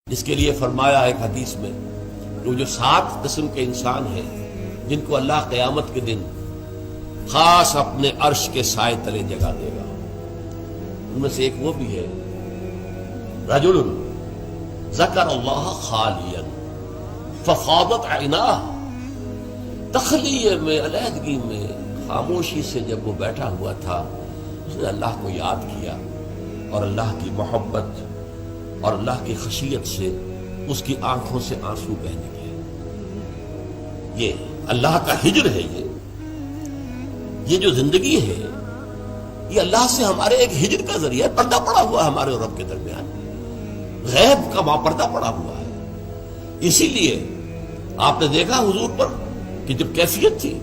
جس کے لیے فرمایا ایک حدیث میں کہ جو 7 قسم کے انسان ہیں جن کو اللہ قیامت کے دن خاص اپنے عرش کے سائے تلے جگہ دے گا، ان میں سے ایک وہ بھی ہے رجل ذکر اللہ خالیا ففاضت عیناہ، تخلیے میں، علیحدگی میں، خاموشی سے جب وہ بیٹھا ہوا تھا اس نے اللہ کو یاد کیا اور اللہ کی محبت اور اللہ کی خشیت سے اس کی آنکھوں سے آنسو بہنے لگے۔ یہ اللہ کا ہجر ہے، یہ جو زندگی ہے یہ اللہ سے ہمارے ایک ہجر کا ذریعہ ہے، پردہ پڑا ہوا ہے ہمارے اور رب کے درمیان، غیب کا پردہ پڑا ہوا ہے۔ اسی لیے آپ نے دیکھا حضور پر کہ جب کیفیت تھی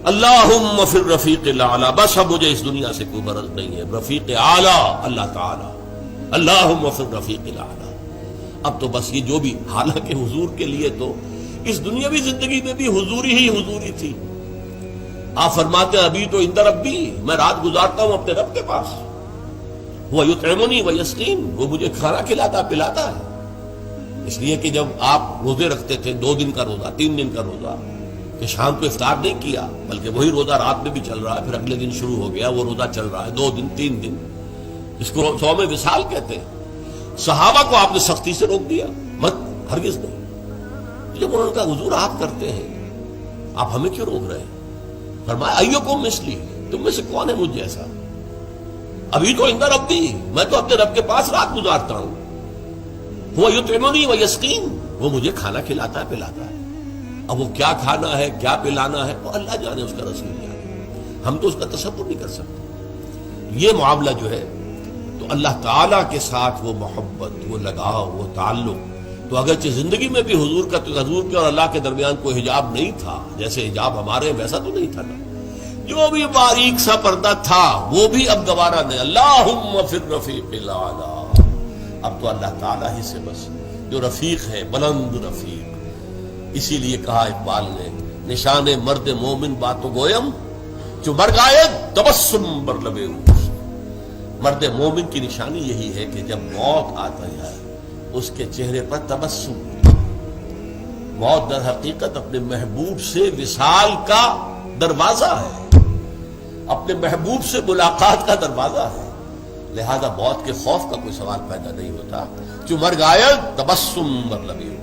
اللہم فی الرفیق الاعلی، بس اب مجھے اس دنیا سے کوئی غرض نہیں ہے، رفیق اعلی اللہ تعالی، اللہم فی الرفیق الاعلی۔ اب تو بس یہ جو بھی، حالانکہ حضور کے لیے تو اس دنیاوی زندگی میں بھی حضوری ہی حضوری تھی۔ آپ فرماتے ہیں ابھی تو عند ربی، میں رات گزارتا ہوں اپنے رب کے پاس، وہ یطعمنی ویسقین، وہ مجھے کھانا کھلاتا پلاتا ہے۔ اس لیے کہ جب آپ روزے رکھتے تھے 2 دن کا روزہ، 3 دن کا روزہ، کہ شام کو افطار نہیں کیا بلکہ وہی روزہ رات میں بھی چل رہا ہے، پھر اگلے دن شروع ہو گیا وہ روزہ چل رہا ہے 2 دن 3 دن، اس کو صوم وصال کہتے ہیں۔ صحابہ کو آپ نے سختی سے روک دیا، مت، ہرگز نہیں۔ جب انہوں نے کہا حضور آپ کرتے ہیں، آپ ہمیں کیوں روک رہے ہیں؟ فرمایا ایکم مثلی، تم میں سے کون ہے مجھ جیسا؟ ابھی تو عند ربی، میں تو اپنے رب کے پاس رات گزارتا ہوں، وہ یطعمنی ویسقین، وہ مجھے کھانا کھلاتا ہے پلاتا ہے۔ اب وہ کیا کھانا ہے کیا پلانا ہے وہ اللہ جانے، اس کا رسول جانے، ہم تو اس کا تصور نہیں کر سکتے۔ یہ معاملہ جو ہے تو اللہ تعالیٰ کے ساتھ وہ محبت، وہ لگاؤ، وہ تعلق، تو اگرچہ زندگی میں بھی حضور کے اور اللہ کے درمیان کوئی حجاب نہیں تھا، جیسے حجاب ہمارے ویسا تو نہیں تھا نا، جو بھی باریک سا پردہ تھا وہ بھی اب گوارا نہیں۔ اللہم فی الرفیق الاعلی، اب تو اللہ تعالیٰ ہی سے بس، جو رفیق ہے، بلند رفیق۔ اسی لیے کہا اقبال نے نشان مرد مومن باتو گویم جو مر گائے تبسم بر لبے اوست۔ مرد مومن کی نشانی یہی ہے کہ جب موت آتا ہے اس کے چہرے پر تبسم۔ موت در حقیقت اپنے محبوب سے وصال کا دروازہ ہے، اپنے محبوب سے ملاقات کا دروازہ ہے، لہذا موت کے خوف کا کوئی سوال پیدا نہیں ہوتا۔ جو مر گائے تبسم بر لبے